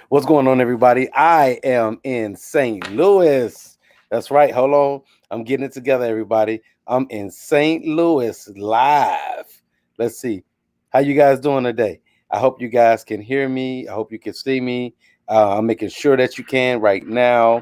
What's going on, everybody? I am in St. Louis. That's right. Hold on. I'm getting it together, everybody. I'm in St. Louis live. Let's see. How you guys doing today? I hope you guys can hear me. I hope you can see me. I'm making sure that you can right now.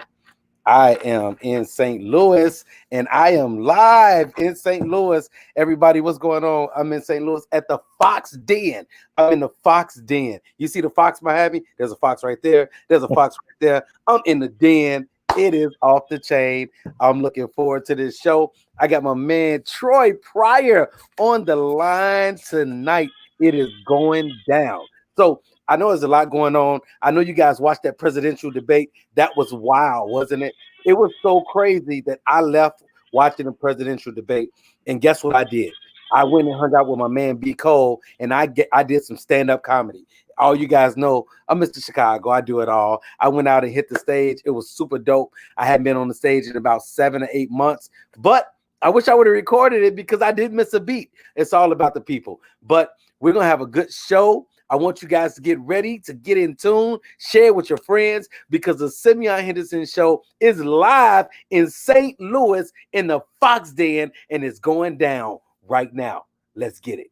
I am in St. Louis and I am live in St. Louis. Everybody, what's going on? I'm in St. Louis at the Fox Den. I'm in the Fox Den. You see the fox behind me? There's a fox right there. There's a fox right there. I'm in the den. It is off the chain. I'm looking forward to this show. I got my man Troy Pryor on the line tonight. It is going down. So I know there's a lot going on. I know you guys watched that presidential debate. That was wild, wasn't it? It was so crazy that I left watching the presidential debate. And guess what I did? I went and hung out with my man B. Cole, and I did some stand-up comedy. All you guys know, I'm Mr. Chicago. I do it all. I went out and hit the stage. It was super dope. I hadn't been on the stage in about 7 or 8 months, but I wish I would have recorded it because I did miss a beat. It's all about the people. But we're going to have a good show. I want you guys to get ready to get in tune, share it with your friends because the Simeon Henderson Show is live in St. Louis in the Fox Den, and it's going down right now. Let's get it.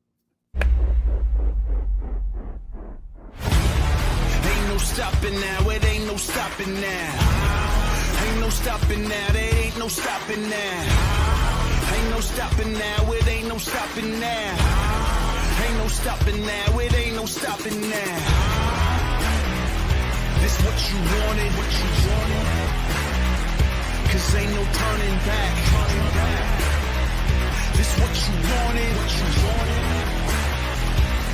Ain't no stopping now, it ain't no stopping now. Ain't no stopping now, there ain't no stopping now. Ain't no stopping now, it ain't no stopping now. Ain't no stopping now, it ain't no stopping now. This what you wanted, cause ain't no turning back. This what you wanted,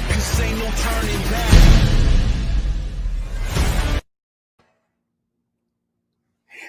cause ain't no turning back.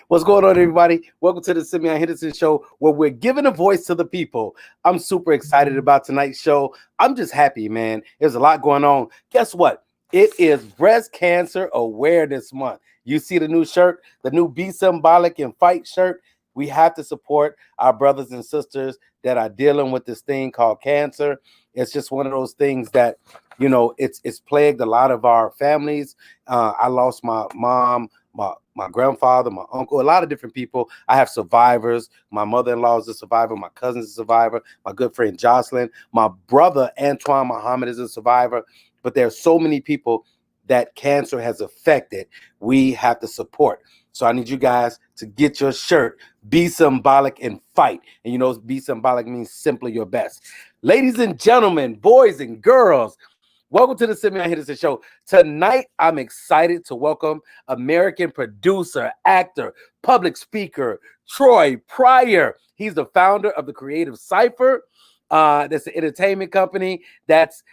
What's going on, everybody? Welcome to the Simeon Henderson Show, where we're giving a voice to the people. I'm super excited about tonight's show. I'm just happy, man. There's a lot going on. Guess what? It is Breast Cancer Awareness Month. You see the new shirt, the new Be Symbolic and Fight shirt. We have to support our brothers and sisters that are dealing with this thing called cancer. It's just one of those things that, you know, it's plagued a lot of our families. I lost my mom, my grandfather, my uncle, a lot of different people. I have survivors. My mother-in-law is a survivor. My cousin's a survivor. My good friend Jocelyn. My brother Antoine Muhammad is a survivor. But there are so many people that cancer has affected. We have to support. So I need you guys to get your shirt, Be Symbolic and Fight. And you know, Be Symbolic means simply your best. Ladies and gentlemen, boys and girls, welcome to the Simeon Henderson Show. Tonight, I'm excited to welcome American producer, actor, public speaker, Troy Pryor. He's the founder of the creative Cypher. That's an entertainment company that's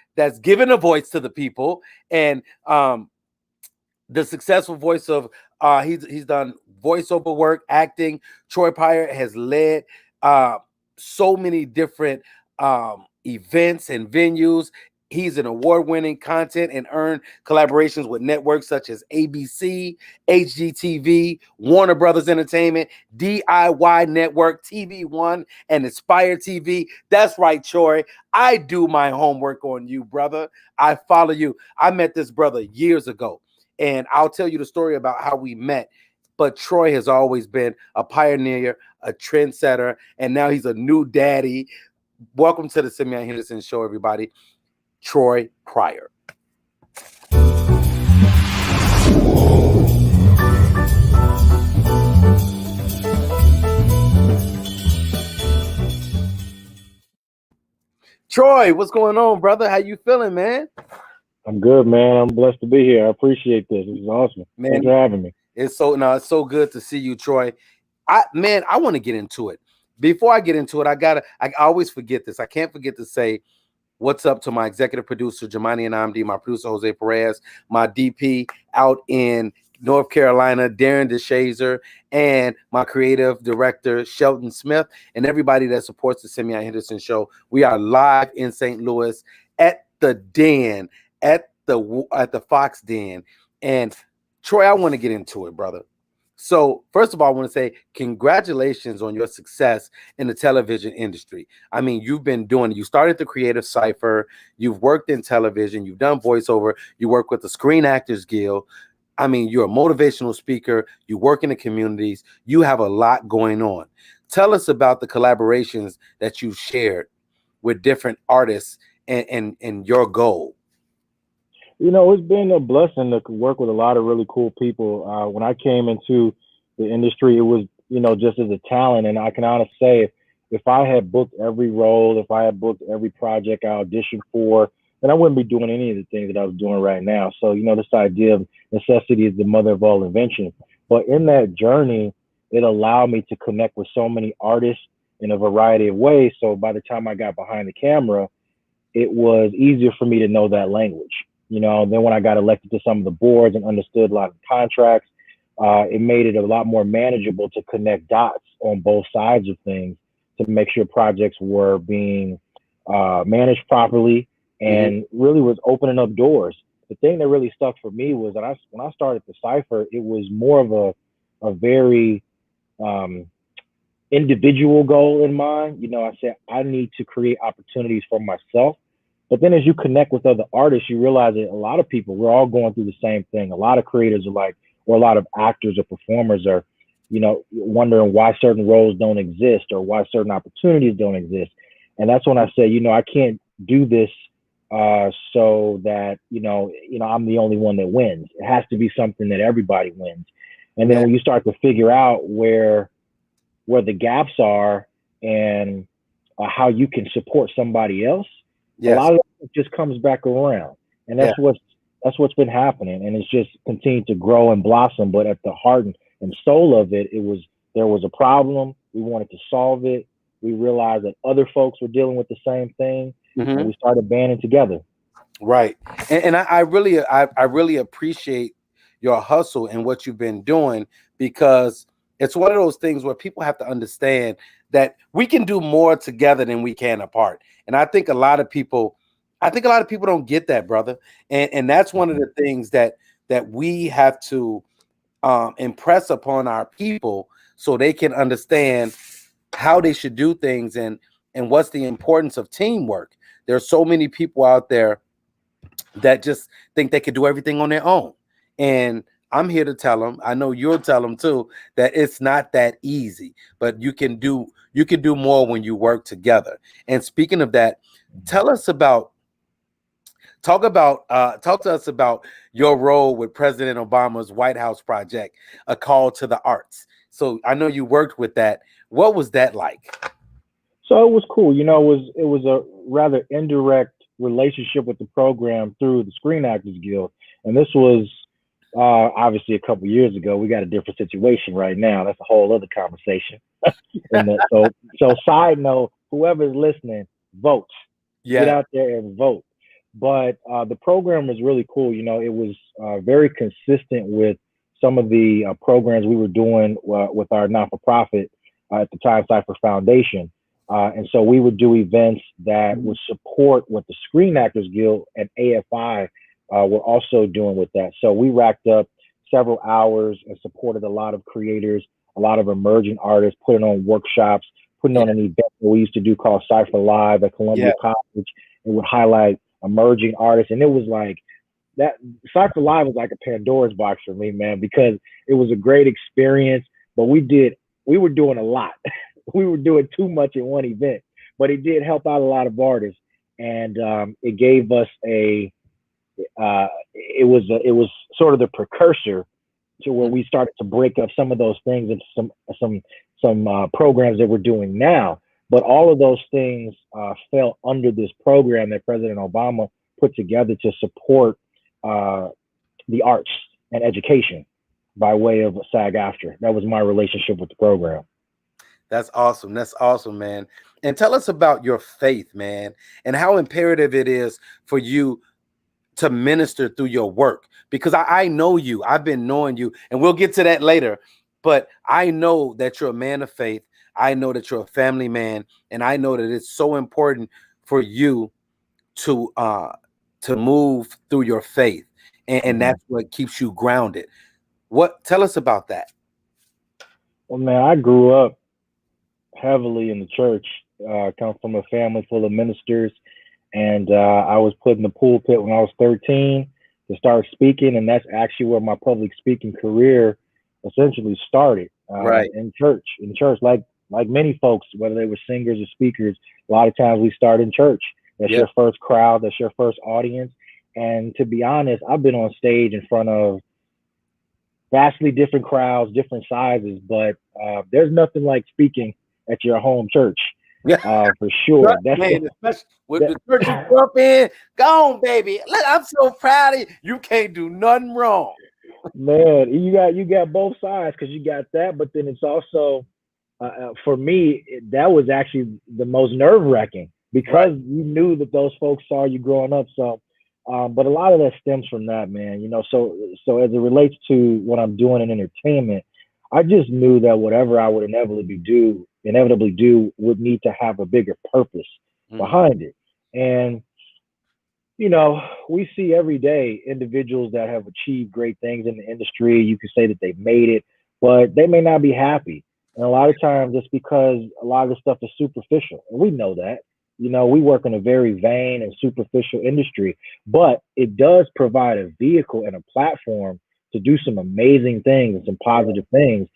giving a voice to the people. And the successful voice of he's done voiceover work, acting. Troy Pryor has led so many different events and venues. He's an award-winning content and earned collaborations with networks such as ABC, HGTV, Warner Brothers Entertainment, DIY Network, TV One, and Inspire TV. That's right, Troy. I do my homework on you, brother. I follow you. I met this brother years ago, and I'll tell you the story about how we met. But Troy has always been a pioneer, a trendsetter, and now he's a new daddy. Welcome to the Simeon Henderson Show, everybody. Troy Pryor. Troy, what's going on, brother? How you feeling, man? I'm good, man. I'm blessed to be here. I appreciate this. This is awesome. Man, thanks for having me. It's so good to see you, Troy. I want to get into it. Before I get into it, I always forget this. I can't forget to say what's up to my executive producer, Jamani and Amdi, my producer, Jose Perez, my DP out in North Carolina, Darren DeShazer, and my creative director, Shelton Smith, and everybody that supports the Simeon Henderson Show. We are live in St. Louis at the Den, at the Fox Den. And Troy, I want to get into it, brother. So first of all, I want to say congratulations on your success in the television industry. I mean, you've been doing it. You started the Creative Cypher. You've worked in television. You've done voiceover. You work with the Screen Actors Guild. I mean, you're a motivational speaker, you work in the communities, you have a lot going on. Tell us about the collaborations that you've shared with different artists and your goal. It's been a blessing to work with a lot of really cool people. When I came into the industry, it was, just as a talent. And I can honestly say, if I had booked every role, if I had booked every project I auditioned for, then I wouldn't be doing any of the things that I was doing right now. So, this idea of necessity is the mother of all invention. But in that journey, it allowed me to connect with so many artists in a variety of ways. So by the time I got behind the camera, it was easier for me to know that language. Then when I got elected to some of the boards and understood a lot of contracts, it made it a lot more manageable to connect dots on both sides of things to make sure projects were being managed properly and really was opening up doors. The thing that really stuck for me was that when I started the Cypher, it was more of a very individual goal in mind. I said, I need to create opportunities for myself. But then as you connect with other artists, you realize that a lot of people, we're all going through the same thing. A lot of creators are like, or a lot of actors or performers are, wondering why certain roles don't exist or why certain opportunities don't exist. And that's when I say, I can't do this so that, I'm the only one that wins. It has to be something that everybody wins. And then when you start to figure out where the gaps are and how you can support somebody else, a lot of it just comes back around. And that's what's been happening. And it's just continued to grow and blossom. But at the heart and soul of it, there was a problem. We wanted to solve it. We realized that other folks were dealing with the same thing, and we started banding together. Right. And I really appreciate your hustle and what you've been doing, because it's one of those things where people have to understand that we can do more together than we can apart. And I think a lot of people don't get that, brother. And that's one of the things that we have to impress upon our people so they can understand how they should do things and what's the importance of teamwork. There's so many people out there that just think they could do everything on their own. And I'm here to tell them, I know you'll tell them too, that it's not that easy, but you can do more when you work together. And speaking of that, talk to us about your role with President Obama's White House project, A Call to the Arts. So I know you worked with that. What was that like? So it was cool. It was a rather indirect relationship with the program through the Screen Actors Guild. And this was obviously a couple years ago. We got a different situation right now. That's a whole other conversation. So side note, whoever's listening, vote. Get out there and vote. But the program was really cool. It was very consistent with some of the programs we were doing with our not-for-profit at the time, Cypher Foundation. And so we would do events that would support what the Screen Actors Guild and AFI were also doing with that. So we racked up several hours and supported a lot of creators, a lot of emerging artists, putting on workshops, putting on an event that we used to do called Cypher Live at Columbia College. It would highlight emerging artists. And it was like that. Cypher Live was like a Pandora's box for me, man, because it was a great experience, but we were doing a lot. We were doing too much in one event, but it did help out a lot of artists. And it gave us it was sort of the precursor to where we started to break up some of those things into some programs that we're doing now. But all of those things fell under this program that President Obama put together to support the arts and education by way of SAG-AFTRA. That was my relationship with the program. That's awesome. That's awesome, man. And tell us about your faith, man, and how imperative it is for you to minister through your work. Because I know you. I've been knowing you, and we'll get to that later. But I know that you're a man of faith. I know that you're a family man, and I know that it's so important for you to move through your faith, and that's what keeps you grounded. Tell us about that. Well, man, I grew up heavily in the church. Come from a family full of ministers, and I was put in the pulpit when I was 13. to start speaking, and that's actually where my public speaking career essentially started. Right. In church, like many folks, whether they were singers or speakers, a lot of times we start in church. That's your first crowd, that's your first audience. And to be honest, I've been on stage in front of vastly different crowds, different sizes, but there's nothing like speaking at your home church. For sure. Man, especially with the church you grew up in. Go on, baby. I'm so proud of you. You can't do nothing wrong. Man, you got both sides, because you got that, but then it's also for me, that was actually the most nerve-wracking, because you knew that those folks saw you growing up. So but a lot of that stems from that, man. So as it relates to what I'm doing in entertainment, I just knew that whatever I would inevitably do would need to have a bigger purpose behind it. And we see every day individuals that have achieved great things in the industry. You could say that they've made it, but they may not be happy. And a lot of times it's because a lot of the stuff is superficial. And we know that. We work in a very vain and superficial industry, but it does provide a vehicle and a platform to do some amazing things and some positive things.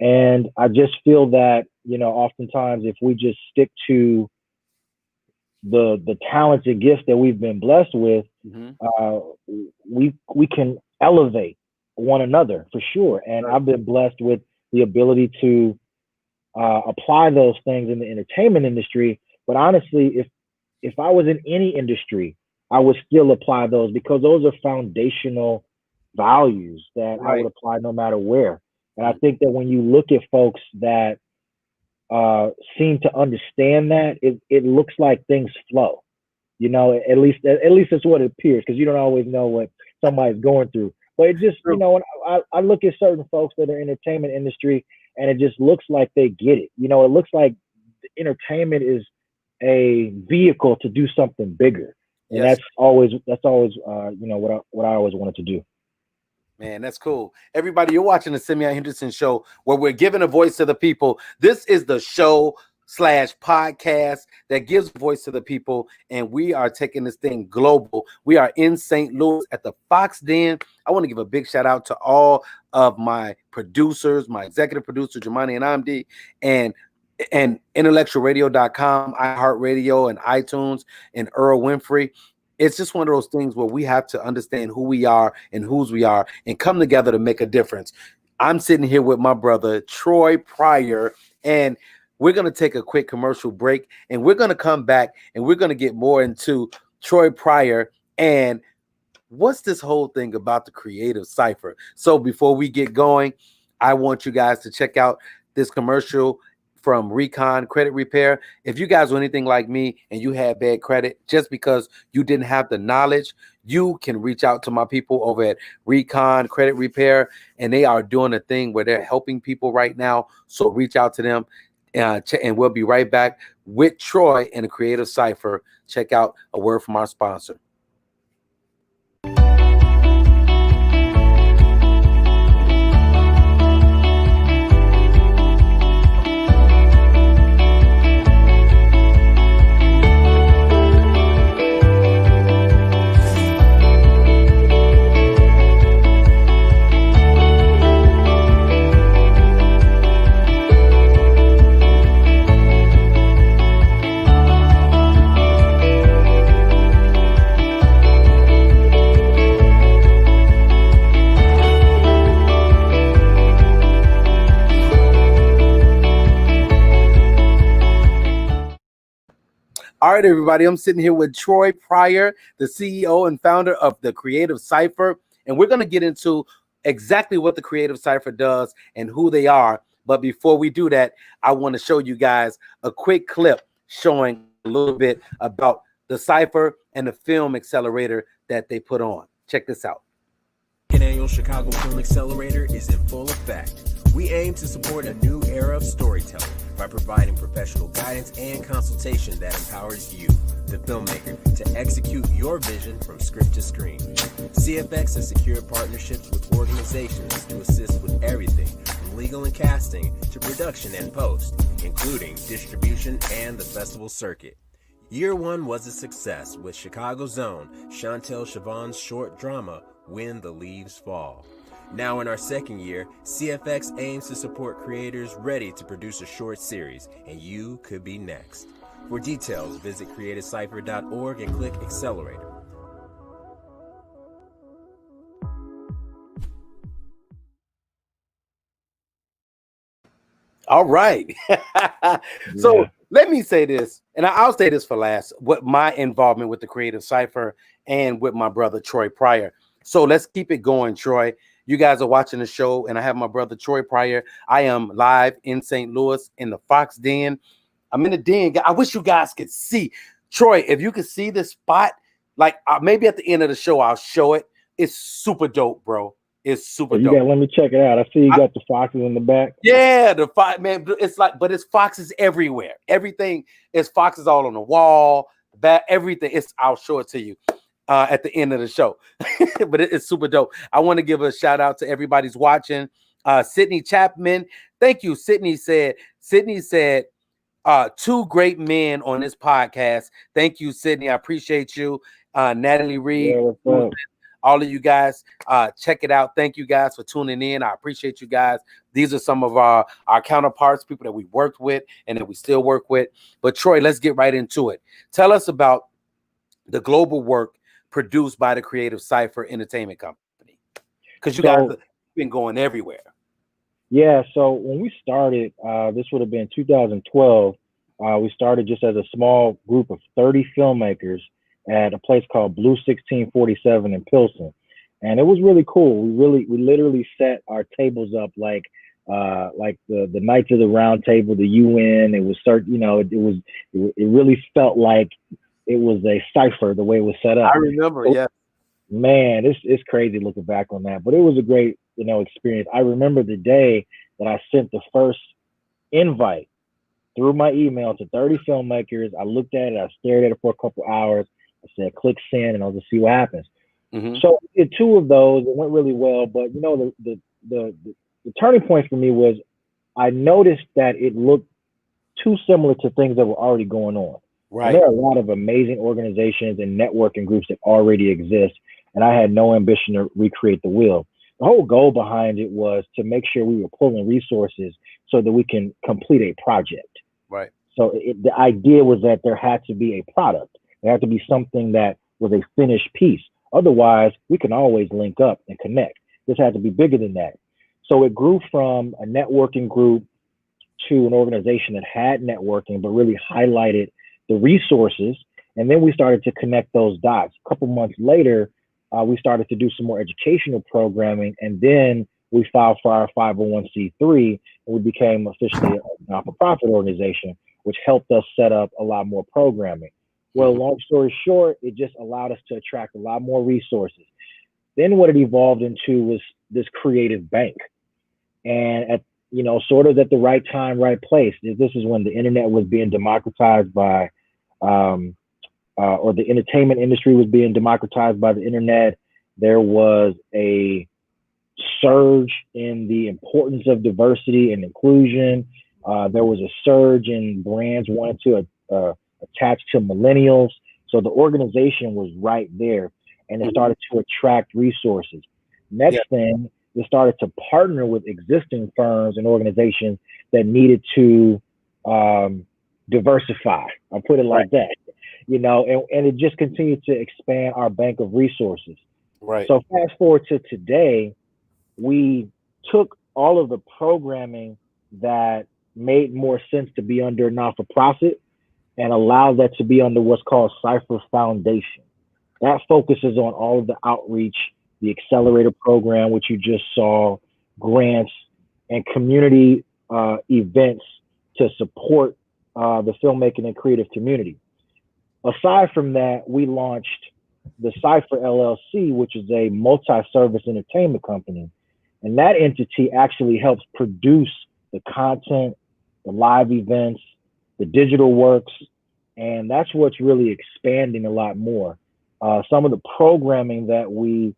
And I just feel that, oftentimes if we just stick to the talents and gifts that we've been blessed with, we can elevate one another for sure. And I've been blessed with the ability to apply those things in the entertainment industry. But honestly, if I was in any industry, I would still apply those, because those are foundational values that I would apply no matter where. And I think that when you look at folks that seem to understand that, it looks like things flow. At least that's what it appears, because you don't always know what somebody's going through. But it just, when I look at certain folks that are in the entertainment industry, and it just looks like they get it. It looks like entertainment is a vehicle to do something bigger. And that's always what I always wanted to do. Man, that's cool. Everybody, you're watching the Simeon Henderson Show, where we're giving a voice to the people. This is the show/podcast that gives voice to the people, and we are taking this thing global. We are in St. Louis at the Fox Den. I want to give a big shout out to all of my producers, my executive producer, Jamani and Amdi, and intellectualradio.com, iHeartRadio, and iTunes, and Earl Winfrey. It's just one of those things where we have to understand who we are and whose we are and come together to make a difference. I'm sitting here with my brother, Troy Pryor, and we're going to take a quick commercial break, and we're going to come back, and we're going to get more into Troy Pryor and what's this whole thing about the creative Cypher. So before we get going, I want you guys to check out this commercial from Recon Credit Repair. If you guys are anything like me and you have bad credit, just because you didn't have the knowledge, you can reach out to my people over at Recon Credit Repair, and they are doing a thing where they're helping people right now. So reach out to them, and we'll be right back with Troy and the Creative Cypher. Check out a word from our sponsor. All right, everybody, I'm sitting here with Troy Pryor, the CEO and founder of the Creative Cypher, and we're going to get into exactly what the Creative Cypher does and who they are. But before we do that, I want to show you guys a quick clip showing a little bit about the Cypher and the film accelerator that they put on. Check this out. An annual Chicago Film Accelerator is in full effect. We aim to support a new era of storytelling by providing professional guidance and consultation that empowers you, the filmmaker, to execute your vision from script to screen. CFX has secured partnerships with organizations to assist with everything from legal and casting to production and post, including distribution and the festival circuit. Year one was a success with Chicago's own Chantel Siobhan's short drama, When the Leaves Fall. Now in our second year, CFX aims to support creators ready to produce a short series, and you could be next. For details, visit creativecypher.org and click Accelerator. All right. So Yeah. let me say this, and I'll say this for last, what my involvement with the Creative Cypher and with my brother Troy Pryor. So let's keep it going, Troy. You guys are watching the show, and I have my brother Troy Pryor. I am live in St. Louis in the Fox Den. I'm in the den. I wish you guys could see. Troy, if you could see this spot, like maybe at the end of the show, I'll show it. It's super dope, bro. It's super You dope. got. Let me check it out. I see you got the foxes in the back. Yeah, the fox, man. It's like, but it's foxes everywhere. Everything is foxes all on the wall, back, everything. I'll show it to you at the end of the show. But it's super dope. I want to give a shout out to everybody's watching. Sydney Chapman, thank you. Sydney said, two great men on this podcast. Thank you, Sydney. I appreciate you. Natalie Reed, Yeah, what's up? all of you guys, check it out. Thank you guys for tuning in. I appreciate you guys. These are some of our counterparts, people that we worked with and that we still work with. But Troy, let's get right into it. Tell us about the global work produced by the Creative Cypher Entertainment Company, because you guys have been going everywhere. Yeah, so when we started, this would have been 2012. We started just as a small group of 30 filmmakers at a place called Blue 1647 in Pilsen, and it was really cool. We literally set our tables up like the Knights of the Round Table, the UN. It was it really felt like it was a cipher the way it was set up. I remember, yeah. Man, it's crazy looking back on that, but it was a great experience. I remember the day that I sent the first invite through my email to 30 filmmakers. I looked at it, I stared at it for a couple hours. I said, click send, and I'll just see what happens. Mm-hmm. So we did two of those. It went really well, but the turning point for me was I noticed that it looked too similar to things that were already going on. Right. And there are a lot of amazing organizations and networking groups that already exist, and I had no ambition to recreate the wheel. The whole goal behind it was to make sure we were pulling resources so that we can complete a project. Right. So the idea was that there had to be a product. There had to be something that was a finished piece. Otherwise, we can always link up and connect. This had to be bigger than that. So it grew from a networking group to an organization that had networking, but really highlighted the resources. And then we started to connect those dots. A couple months later, we started to do some more educational programming. And then we filed for our 501c3, and we became officially a not-for-profit organization, which helped us set up a lot more programming. Well, long story short, it just allowed us to attract a lot more resources. Then what it evolved into was this creative bank. And at sort of at the right time, right place. This is when the internet was being democratized by, or the entertainment industry was being democratized by the internet. There was a surge in the importance of diversity and inclusion. There was a surge in brands wanting to attach to millennials. So the organization was right there, and it started to attract resources. Next thing, it started to partner with existing firms and organizations that needed to diversify. I'll put it like that, and it just continued to expand our bank of resources. Right. So fast forward to today, we took all of the programming that made more sense to be under not-for-profit and allowed that to be under what's called Cypher Foundation. That focuses on all of the outreach, the accelerator program, which you just saw, grants, and community events to support the filmmaking and creative community. Aside from that, we launched the Cypher LLC, which is a multi-service entertainment company. And that entity actually helps produce the content, the live events, the digital works, and that's what's really expanding a lot more. Some of the programming that we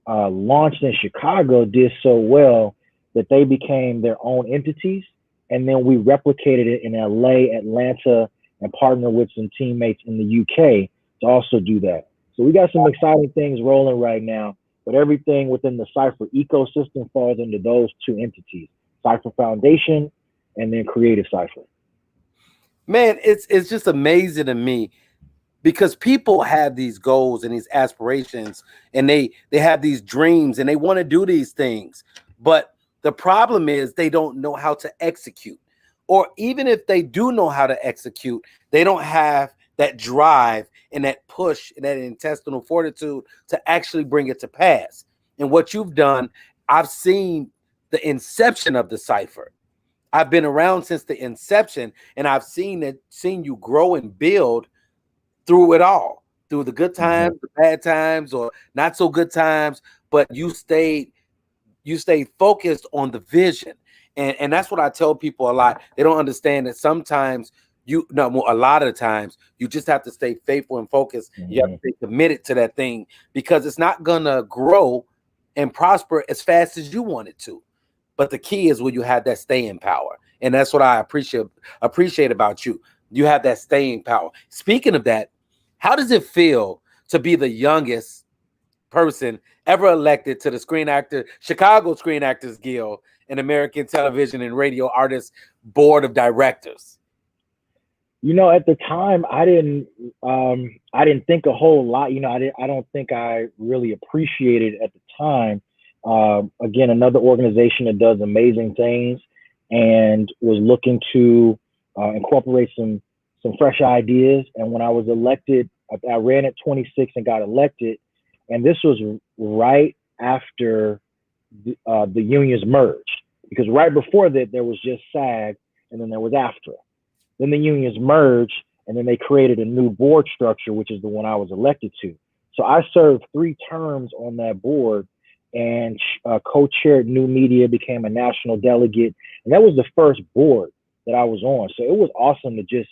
launched in Chicago did so well that they became their own entities, and then we replicated it in LA, Atlanta, and partnered with some teammates in the UK to also do that. So we got some exciting things rolling right now, but everything within the Cypher ecosystem falls into those two entities: Cypher Foundation and then Creative Cypher. Man, it's just amazing to me because people have these goals and these aspirations and they have these dreams and they want to do these things, but the problem is they don't know how to execute, or even if they do know how to execute, they don't have that drive and that push and that intestinal fortitude to actually bring it to pass. And what you've done, I've seen the inception of the Cypher. I've been around since the inception, and I've seen you grow and build through it all, through the good times, the bad times, or not so good times, but you stayed focused on the vision. And that's what I tell people a lot. They don't understand that sometimes a lot of the times you just have to stay faithful and focused. You have to stay committed to that thing, because it's not gonna grow and prosper as fast as you want it to. But the key is when you have that staying power. And that's what I appreciate about you. You have that staying power. Speaking of that, how does it feel to be the youngest person ever elected to the Chicago Screen Actors Guild and American Television and Radio Artists Board of Directors? You know, at the time, I didn't think a whole lot. You know, I don't think I really appreciated it at the time. Again, another organization that does amazing things and was looking to incorporate some fresh ideas. And when I was elected, I ran at 26 and got elected. And this was right after the unions merged, because right before that, there was just SAG, and then there was AFTRA. Then the unions merged, and then they created a new board structure, which is the one I was elected to. So I served 3 terms on that board and co-chaired new media, became a national delegate. And that was the first board that I was on. So it was awesome to just,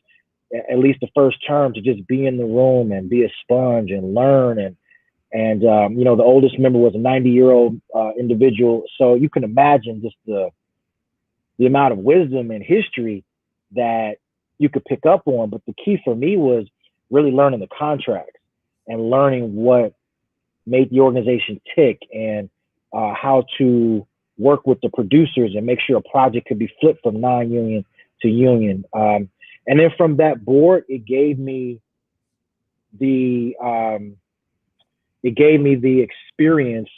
at least the first term, to just be in the room and be a sponge and learn. And you know, the oldest member was a 90-year-old individual. So you can imagine just the amount of wisdom and history that you could pick up on. But the key for me was really learning the contracts and learning what made the organization tick, and how to work with the producers and make sure a project could be flipped from non-union to union. And then from that board, it gave me the experience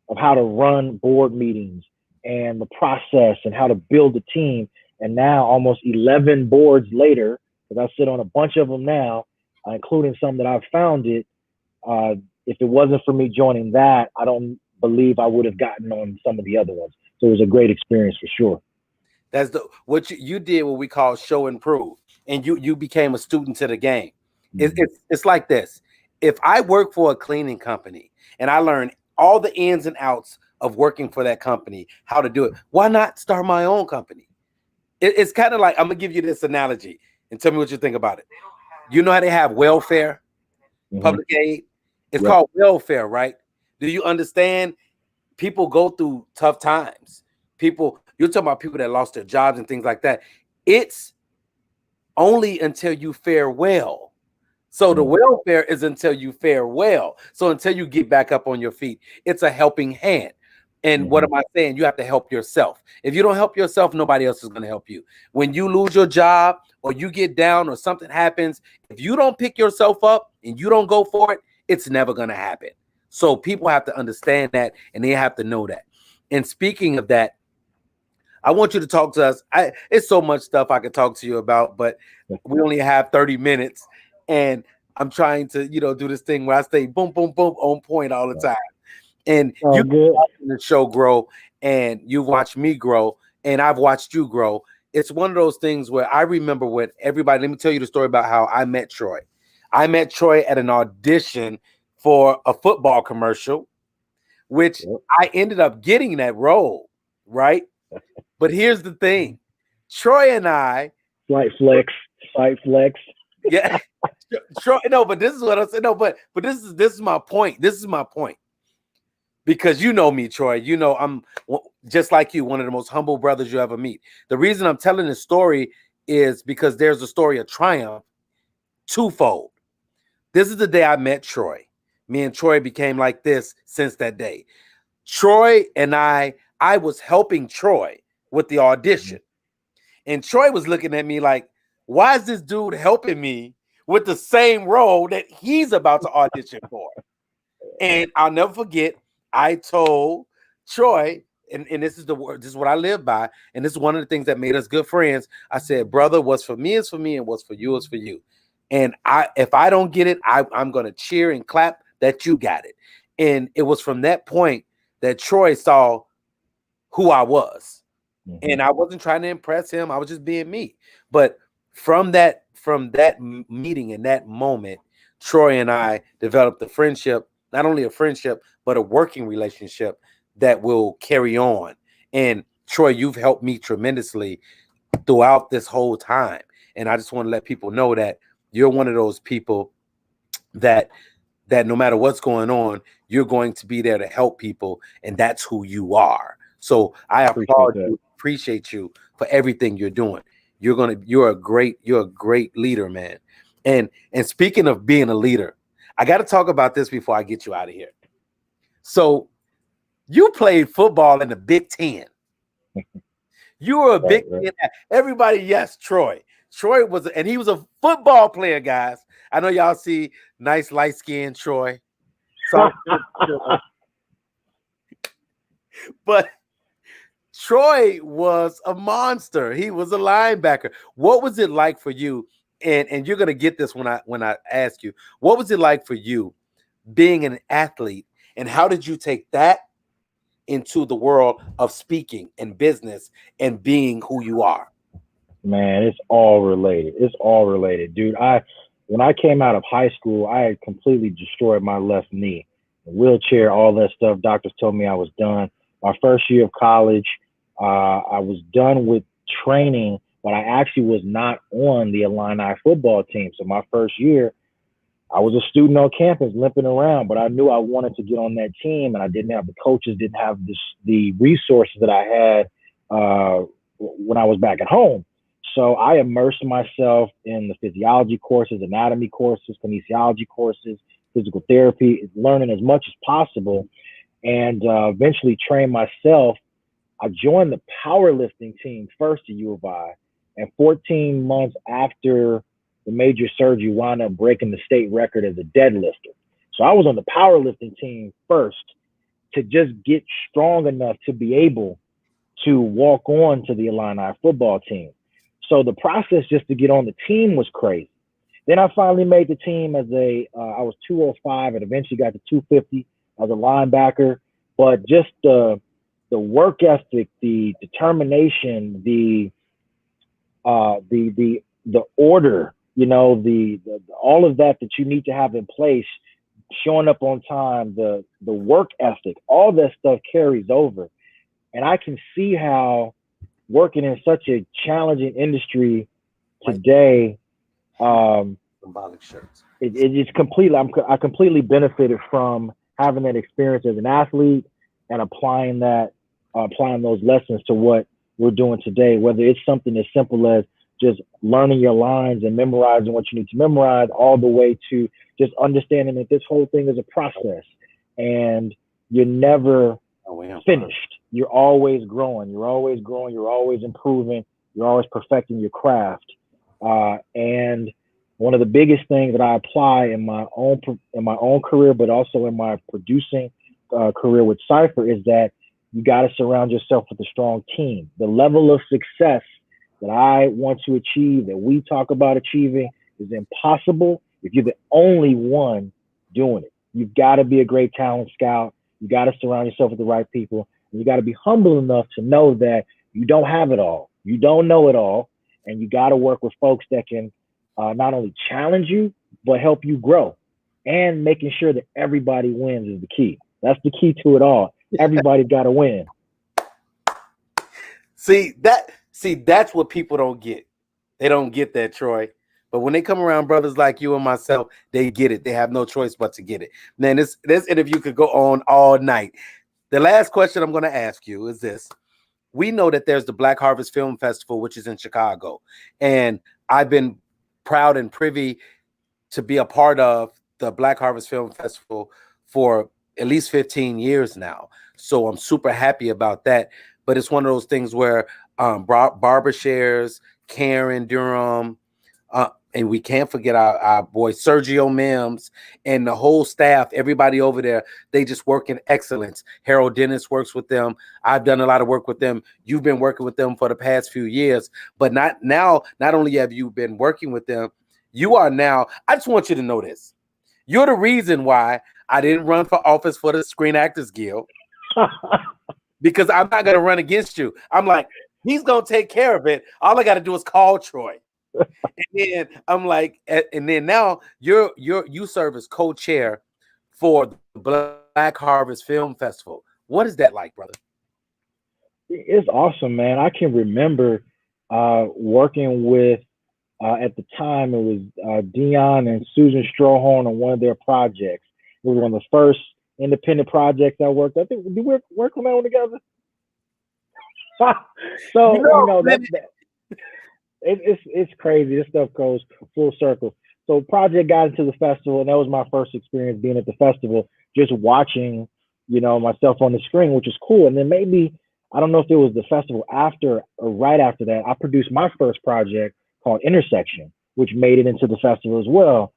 of how to run board meetings and the process and how to build a team. And now, almost 11 boards later, because I sit on a bunch of them now, including some that I've founded, if it wasn't for me joining that, I don't believe I would have gotten on some of the other ones. So it was a great experience for sure. That's what you did, what we call show and prove, and you became a student to the game. It's like this. If I work for a cleaning company and I learn all the ins and outs of working for that company, how to do it, why not start my own company? It's kind of like, I'm gonna give you this analogy and tell me what you think about it. You know how they have welfare, public aid? It's called welfare, right? Do you understand? People go through tough times. You're talking about people that lost their jobs and things like that. It's only until you fare well. So the welfare is until you fare well. So until you get back up on your feet, it's a helping hand. And what am I saying? You have to help yourself. If you don't help yourself, nobody else is going to help you. When you lose your job or you get down or something happens, if you don't pick yourself up and you don't go for it, it's never going to happen. So people have to understand that, and they have to know that. And speaking of that, I want you to talk to us. It's so much stuff I could talk to you about, but we only have 30 minutes. And I'm trying to, do this thing where I stay boom, boom, boom on point all the time. And you've watching the show grow, and you watch me grow, and I've watched you grow. It's one of those things where I remember with everybody. Let me tell you the story about how I met Troy. I met Troy at an audition for a football commercial, which I ended up getting that role, right? But here's the thing. Troy and I... Slight flex. Yeah. Troy, no, but this is what I said. No, but this is my point. This is my point. Because you know me, Troy. You know I'm just like you, one of the most humble brothers you ever meet. The reason I'm telling this story is because there's a story of triumph twofold. This is the day I met Troy. Me and Troy became like this since that day. Troy and I was helping Troy with the audition. And Troy was looking at me like, why is this dude helping me with the same role that he's about to audition for? And I'll never forget, I told Troy, and this is the word, this is what I live by, and this is one of the things that made us good friends. I said, brother, what's for me is for me, and what's for you is for you. And if I don't get it, I'm going to cheer and clap that you got it. And it was from that point that Troy saw who I was. And I wasn't trying to impress him. I was just being me. But from that meeting in that moment, Troy and I developed a friendship, not only a friendship, but a working relationship that will carry on. And Troy, you've helped me tremendously throughout this whole time. And I just want to let people know that you're one of those people that no matter what's going on, you're going to be there to help people. And that's who you are. So I applaud you, appreciate you for everything you're doing. You're a great leader, man. And speaking of being a leader, I got to talk about this before I get you out of here. So you played football in the Big Ten. You were a Big Ten. Everybody, yes, Troy. Troy was, and he was a football player, guys. I know y'all see nice light-skinned Troy. But Troy was a monster. He was a linebacker. What was it like for you? And you're gonna get this when I ask you. What was it like for you being an athlete, and how did you take that into the world of speaking and business and being who you are? Man, it's all related. It's all related, dude. When I came out of high school, I had completely destroyed my left knee, wheelchair, all that stuff. Doctors told me I was done. My first year of college, I was done with training, but I actually was not on the Illini football team. So my first year, I was a student on campus limping around, but I knew I wanted to get on that team, and I didn't have the coaches, didn't have the resources that I had when I was back at home. So I immersed myself in the physiology courses, anatomy courses, kinesiology courses, physical therapy, learning as much as possible, and eventually trained myself. I joined the powerlifting team first at U of I, and 14 months after the major surgery, wound up breaking the state record as a deadlifter. So I was on the powerlifting team first to just get strong enough to be able to walk on to the Illini football team. So the process just to get on the team was crazy. Then I finally made the team as I was 205 and eventually got to 250 as a linebacker. But just the work ethic, the determination, the order, you know, the all of that you need to have in place, showing up on time, the work ethic, all that stuff carries over. And I can see how working in such a challenging industry today, symbolic shirts. It's completely. I completely benefited from having that experience as an athlete and applying those lessons to what we're doing today. Whether it's something as simple as just learning your lines and memorizing what you need to memorize, all the way to just understanding that this whole thing is a process, and you're never finished. You're always growing. You're always growing. You're always improving. You're always perfecting your craft. And one of the biggest things that I apply in my own career, but also in my producing career with Cypher, is that you got to surround yourself with a strong team. The level of success that I want to achieve, that we talk about achieving, is impossible if you're the only one doing it. You've got to be a great talent scout. You got to surround yourself with the right people. And you got to be humble enough to know that you don't have it all. You don't know it all. And you got to work with folks that can not only challenge you, but help you grow. And making sure that everybody wins is the key. That's the key to it all. Everybody's got to win. See, that's what people don't get. They don't get that, Troy. But when they come around brothers like you and myself, they get it. They have no choice but to get it. Man, this interview could go on all night. The last question I'm going to ask you is this. We know that there's the Black Harvest Film Festival, which is in Chicago. And I've been proud and privy to be a part of the Black Harvest Film Festival for at least 15 years now. So I'm super happy about that. But it's one of those things where Barbara shares, Karen Durham, and we can't forget our boy Sergio Mims and the whole staff, everybody over there. They just work in excellence. Harold Dennis works with them. I've done a lot of work with them. You've been working with them for the past few years, but not only have you been working with them, you are now, I just want you to know this. You're the reason why I didn't run for office for the Screen Actors Guild because I'm not going to run against you. I'm like, he's going to take care of it. All I got to do is call Troy. And then I'm like, and then now you serve as co-chair for the Black Harvest Film Festival. What is that like, brother? It's awesome, man. I can remember working with at the time it was Dion and Susan Strohorn on one of their projects. It was one of the first independent projects I worked. I think we work on that one together. So it's crazy. This stuff goes full circle. So project got into the festival, and that was my first experience being at the festival, just watching, myself on the screen, which is cool. And then maybe, I don't know if it was the festival after or right after that, I produced my first project called Intersection, which made it into the festival as well.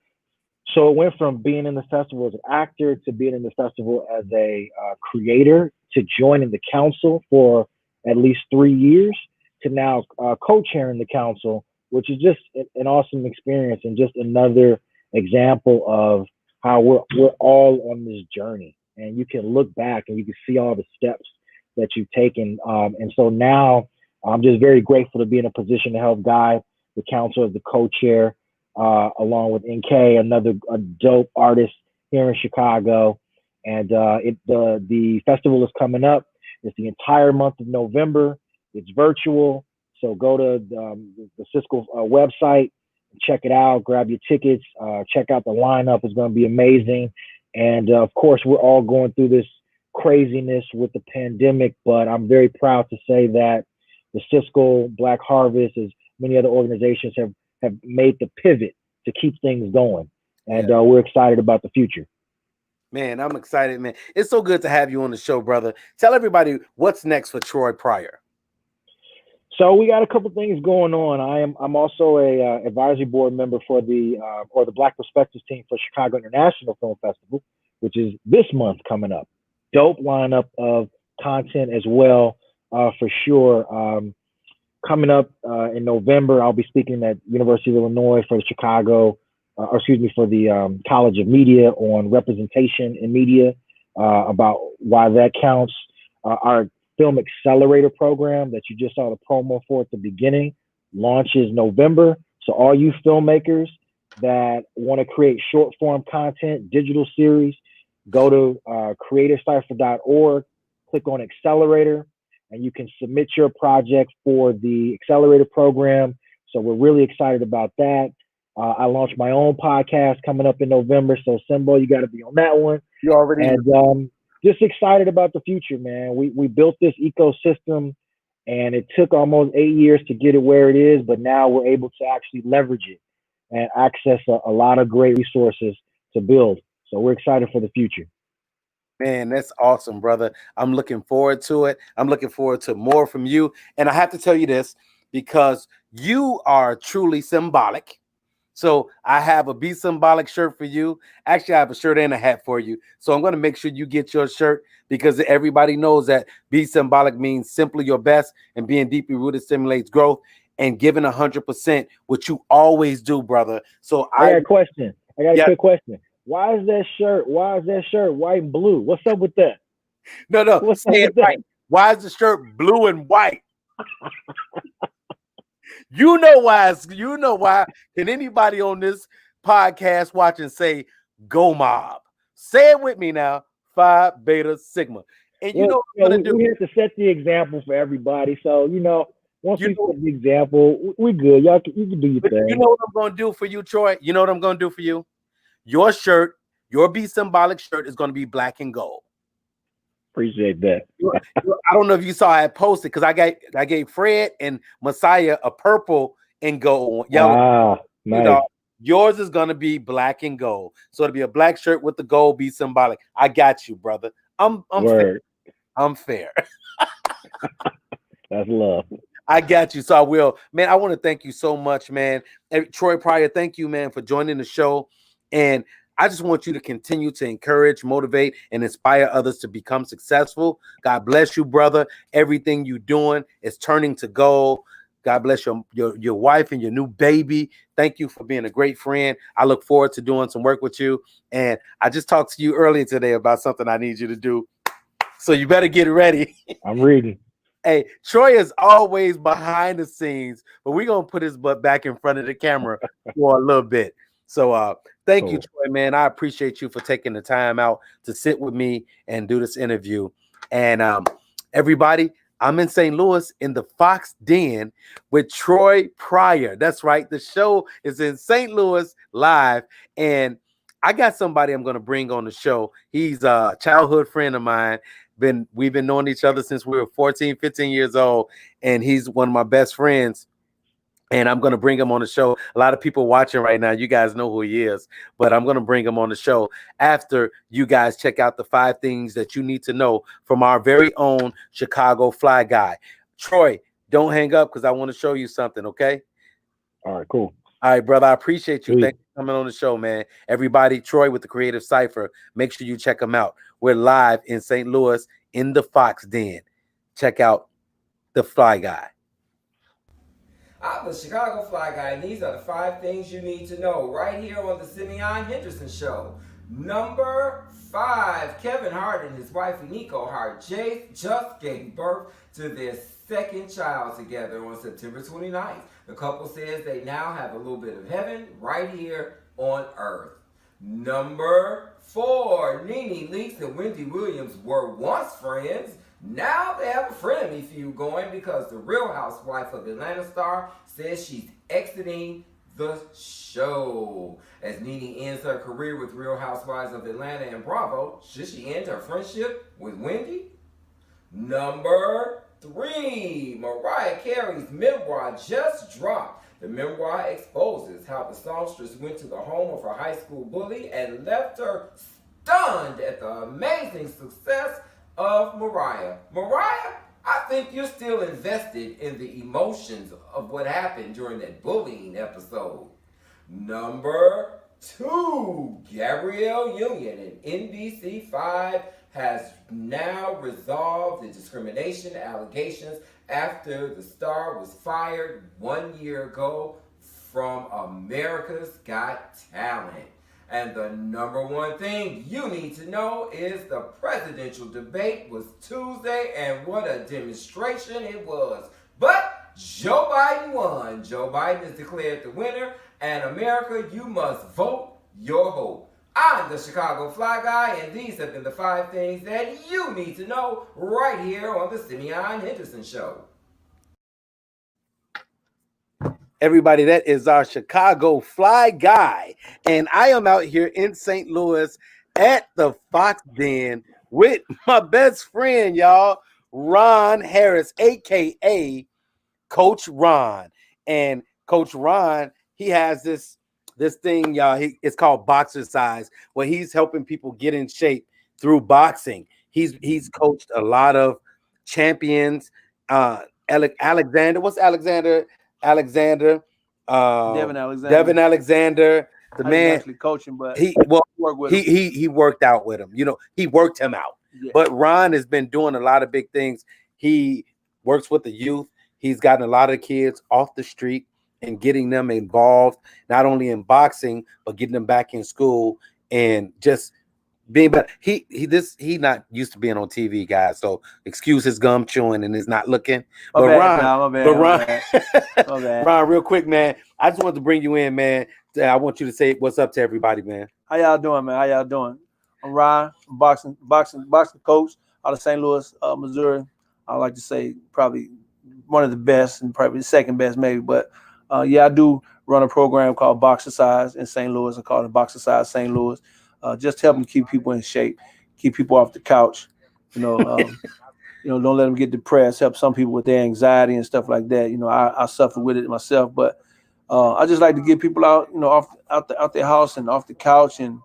So it went from being in the festival as an actor to being in the festival as a creator to joining the council for at least 3 years to now co-chairing the council, which is just an awesome experience and just another example of how we're all on this journey. And you can look back and you can see all the steps that you've taken. And so now I'm just very grateful to be in a position to help guide the council as the co-chair, along with NK, another dope artist here in Chicago. And the festival is coming up. It's the entire month of November. It's virtual. So go to the Cisco website, check it out, grab your tickets, check out the lineup. It's going to be amazing. And of course, we're all going through this craziness with the pandemic, but I'm very proud to say that the Cisco Black Harvest, as many other organizations, have made the pivot to keep things going. And we're excited about the future. Man, I'm excited, man. It's so good to have you on the show, brother. Tell everybody what's next for Troy Pryor. So we got a couple things going on. I'm also a advisory board member for the Black Perspectives team for Chicago International Film Festival, which is this month coming up. Dope lineup of content as well, for sure. Coming up in November, I'll be speaking at University of Illinois for the for the College of Media on representation in media, about why that counts. Our Film Accelerator program that you just saw the promo for at the beginning launches November. So all you filmmakers that want to create short form content, digital series, go to creatorcypher.org, click on Accelerator, and you can submit your project for the Accelerator program. So we're really excited about that. I launched my own podcast coming up in November. So Simbo, you got to be on that one. You already. And just excited about the future, man. We built this ecosystem, and it took almost 8 years to get it where it is, but now we're able to actually leverage it and access a lot of great resources to build. So we're excited for the future. Man, that's awesome, brother. I'm looking forward to it. I'm looking forward to more from you. And I have to tell you this because you are truly symbolic. So I have a Be Symbolic shirt for you. Actually, I have a shirt and a hat for you. So I'm going to make sure you get your shirt because everybody knows that Be Symbolic means simply your best, and being deeply rooted stimulates growth, and giving 100%, which you always do, brother. So I got a question. I got a quick question. Why is that shirt white and blue? What's up with that? No. Say it right. Why is the shirt blue and white? You know why. Can anybody on this podcast watching say "Go Mob"? Say it with me now. Phi Beta Sigma. And you know what I'm gonna do. We have to set the example for everybody. So once we set the example, we good. You can do your thing. You know what I'm gonna do for you, Troy? You know what I'm gonna do for you? Your shirt, your Be Symbolic shirt, is gonna be black and gold. Appreciate that. I don't know if you saw I posted because I gave Fred and Messiah a purple and gold, yellow. Nice. Yours is gonna be black and gold. So it'll be a black shirt with the gold be symbolic. I got you, brother. I'm fair. Word. I'm fair. That's love. I got you. So I will. Man, I want to thank you so much, man. Troy Pryor, thank you, man, for joining the show. And I just want you to continue to encourage, motivate, and inspire others to become successful. God bless you, brother. Everything you're doing is turning to gold. God bless your wife and your new baby. Thank you for being a great friend. I look forward to doing some work with you. And I just talked to you earlier today about something I need you to do. So you better get ready. I'm reading. Hey, Troy is always behind the scenes, but we're going to put his butt back in front of the camera for a little bit. So thank you, Troy, man. I appreciate you for taking the time out to sit with me and do this interview. And everybody, I'm in St. Louis in the Fox Den with Troy Pryor. That's right. The show is in St. Louis live. And I got somebody I'm going to bring on the show. He's a childhood friend of mine. We've been knowing each other since we were 14, 15 years old, and he's one of my best friends. And I'm going to bring him on the show. A lot of people watching right now, you guys know who he is, but I'm going to bring him on the show after you guys check out the 5 things that you need to know from our very own Chicago Fly Guy. Troy, don't hang up because I want to show you something, okay? All right, cool. All right, brother, I appreciate you. Sweet. Thanks for coming on the show, man. Everybody, Troy with the Creative Cypher, make sure you check him out. We're live in St. Louis in the Fox Den. Check out the Fly Guy. I'm the Chicago Fly Guy, and these are the 5 things you need to know right here on the Simeon Henderson Show. Number 5, Kevin Hart and his wife Nico Hart just gave birth to their second child together on September 29th. The couple says they now have a little bit of heaven right here on earth. Number 4, Nene Leakes and Wendy Williams were once friends. Now they have a frenemy feud going because the Real Housewife of Atlanta star says she's exiting the show. As Nene ends her career with Real Housewives of Atlanta and Bravo, should she end her friendship with Wendy? Number 3, Mariah Carey's memoir just dropped. The memoir exposes how the songstress went to the home of her high school bully and left her stunned at the amazing success of Mariah. Mariah, I think you're still invested in the emotions of what happened during that bullying episode. Number 2, Gabrielle Union and NBC5 has now resolved the discrimination allegations after the star was fired 1 year ago from America's Got Talent. And the number 1 thing you need to know is the presidential debate was Tuesday, and what a demonstration it was. But Joe Biden won. Joe Biden is declared the winner, and America, you must vote your hope. I'm the Chicago Fly Guy, and these have been the 5 things that you need to know right here on the Simeon Henderson Show. Everybody, that is our Chicago Fly Guy. And I am out here in St. Louis at the Fox Den with my best friend, y'all, Ron Harris, a.k.a. Coach Ron. And Coach Ron, he has this thing, y'all. It's called Boxercise, where he's helping people get in shape through boxing. He's coached a lot of champions. Alexander, what's Alexander? Devin Alexander, the man actually coaching, but he worked out with him. You know, he worked him out. Yeah. But Ron has been doing a lot of big things. He works with the youth. He's gotten a lot of kids off the street and getting them involved, not only in boxing, but getting them back in school and just being better. He not used to being on TV, guys. So excuse his gum chewing and is not looking. But Ron, real quick, man. I just wanted to bring you in, man. I want you to say what's up to everybody, man. How y'all doing, man? How y'all doing? I'm Ron, boxing coach out of St. Louis, Missouri. I like to say probably one of the best and probably the second best, maybe. But I do run a program called Boxercise in St. Louis. I call it Boxercise St. Louis. Just helping keep people in shape, keep people off the couch. Don't let them get depressed. Help some people with their anxiety and stuff like that. I suffer with it myself, but I just like to get people out, out their house and off the couch and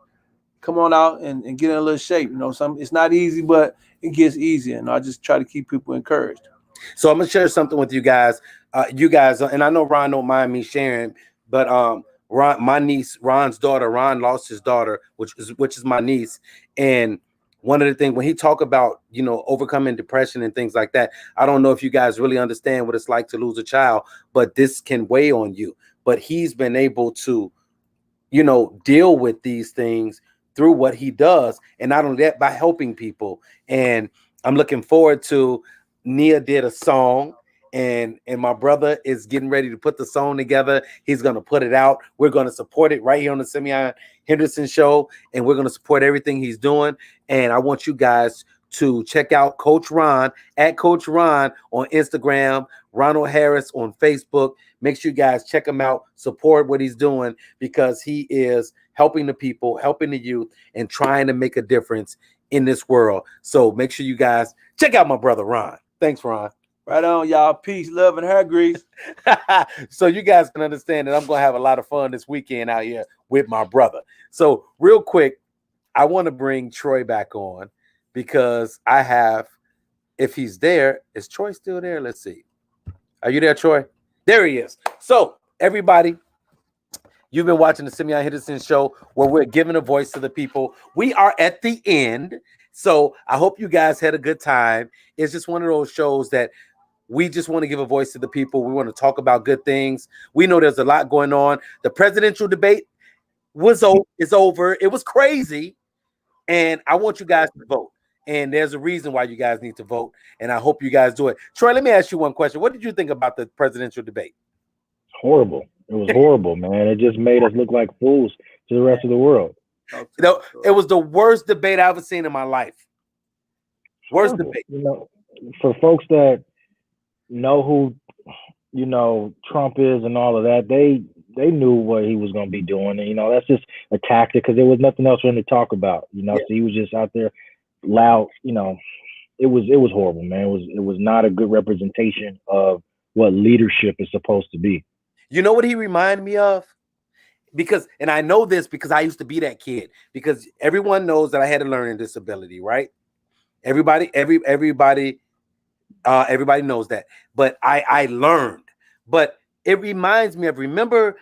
come on out and get in a little shape. It's not easy, but it gets easier. And I just try to keep people encouraged. So I'm gonna share something with you guys. And I know Ron don't mind me sharing, but my niece, Ron's daughter, Ron lost his daughter, which is my niece, and one of the things when he talk about overcoming depression and things like that, I don't know if you guys really understand what it's like to lose a child, but this can weigh on you. But he's been able to, deal with these things through what he does, and not only that, by helping people. And I'm looking forward to Nia did a song, and my brother is getting ready to put the song together. He's going to put it out. We're going to support it right here on the Simeon Henderson Show, and we're going to support everything he's doing. And I want you guys to check out Coach Ron at Coach Ron on Instagram, Ronald Harris on Facebook. Make sure you guys check him out, support what he's doing, because he is helping the people, helping the youth, and trying to make a difference in this world. So make sure you guys check out my brother Ron. Thanks, Ron. Right on, y'all. Peace, love, and hair grease. So you guys can understand that I'm going to have a lot of fun this weekend out here with my brother. So real quick, I want to bring Troy back on because if he's there, is Troy still there? Let's see. Are you there, Troy? There he is. So everybody, you've been watching the Simeon Henderson Show, where we're giving a voice to the people. We are at the end. So I hope you guys had a good time. It's just one of those shows that we just want to give a voice to the people. We want to talk about good things. We know there's a lot going on. The presidential debate is over. It was crazy. And I want you guys to vote. And there's a reason why you guys need to vote. And I hope you guys do it. Troy, let me ask you one question. What did you think about the presidential debate? Horrible. It was horrible, man. It just made us look like fools to the rest of the world. It was the worst debate I've ever seen in my life. Worst debate. For folks that know who, Trump is and all of that, they knew what he was going to be doing. And, that's just a tactic because there was nothing else for him to talk about, So he was just out there loud, it was horrible, man. It was not a good representation of what leadership is supposed to be. You know what he reminded me of? And I know this because I used to be that kid, because everyone knows that I had a learning disability, right? Everybody knows that, but I learned. But it reminds me of, remember,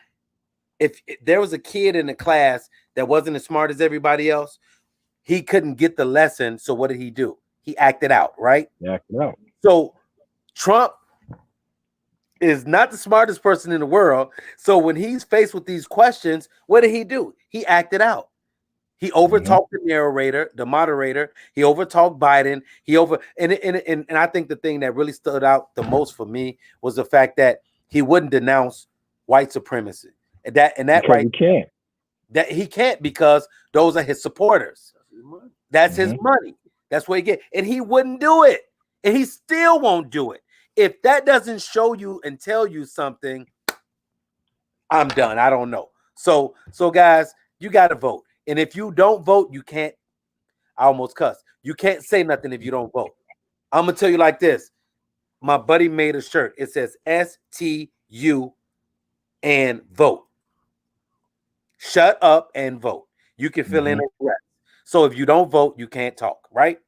if there was a kid in the class that wasn't as smart as everybody else, he couldn't get the lesson. So what did he do? He acted out, right? He acted out. So Trump is not the smartest person in the world. So when he's faced with these questions, what did he do? He acted out. He overtalked the narrator, the moderator. He overtalked Biden. And I think the thing that really stood out the most for me was the fact that he wouldn't denounce white supremacy. He can't because those are his supporters. That's his money. That's what he get. And he wouldn't do it. And he still won't do it. If that doesn't show you and tell you something, I'm done. I don't know. So guys, you got to vote. And if you don't vote, you can't. I almost cussed. You can't say nothing if you don't vote. I'm going to tell you like this. My buddy made a shirt. It says STU and vote. Shut up and vote. You can fill in a rest. So if you don't vote, you can't talk, right?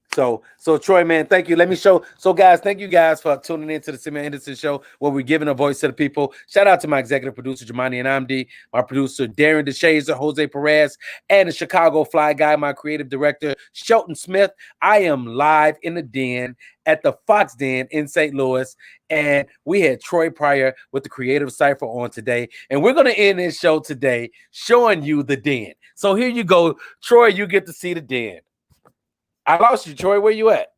So Troy, man, thank you. Let me show. So guys, thank you guys for tuning in to the Simeon Henderson Show, where we're giving a voice to the people. Shout out to my executive producer, Jamani and Amdi, my producer, Darren DeShazer, Jose Perez, and the Chicago Fly Guy, my creative director, Shelton Smith. I am live in the den at the Fox Den in St. Louis, and we had Troy Pryor with the Creative Cypher on today, and we're going to end this show today showing you the den. So here you go, Troy, you get to see the den. I lost you, Troy. Where you at?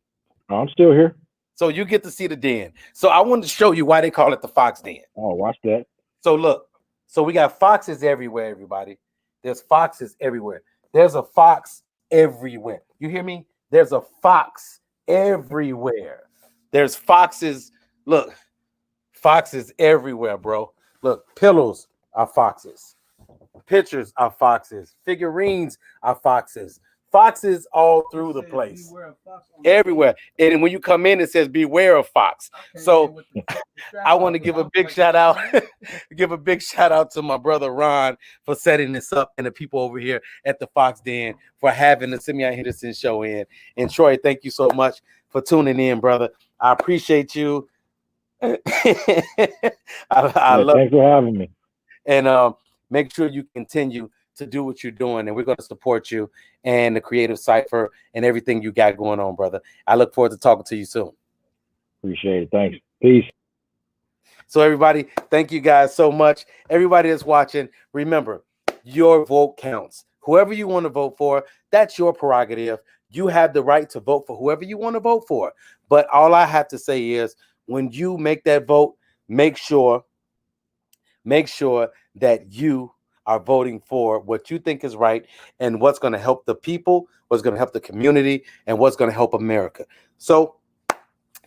I'm still here. So you get to see the den. So I wanted to show you why they call it the Fox Den. Oh, watch that. So look. So we got foxes everywhere, everybody. There's foxes everywhere. There's a fox everywhere. You hear me? There's a fox everywhere. There's foxes. Look, foxes everywhere, bro. Look, pillows are foxes. Pictures are foxes. Figurines are foxes. Foxes all through the place, everywhere. And when you come in, it says beware of fox. So I want to give a big shout out, give a big shout out to my brother Ron for setting this up, and the people over here at the Fox Den for having the Simeon Henderson show in. And Troy, thank you so much for tuning in, brother. I appreciate you. I love. Thanks for having me. And make sure you continue to do what you're doing, and we're going to support you and the creative Cypher and everything you got going on, brother. I look forward to talking to you soon. Appreciate it. Thanks. Peace. So everybody, thank you guys so much. Everybody that's watching, remember, your vote counts. Whoever you want to vote for, that's your prerogative. You have the right to vote for whoever you want to vote for. But all I have to say is, when you make that vote, make sure that you are voting for what you think is right and what's going to help the people, what's going to help the community, and what's going to help America. So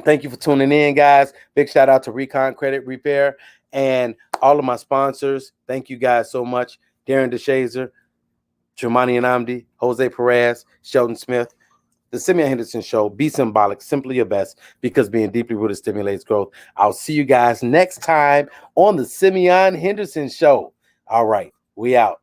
thank you for tuning in, guys. Big shout out to Recon Credit Repair and all of my sponsors. Thank you guys so much. Darren DeShazer, Tremonti Amdi, Jose Perez, Sheldon Smith. The Simeon Henderson Show. Be symbolic, simply your best, because being deeply rooted stimulates growth. I'll see you guys next time on the Simeon Henderson Show. All right, we out.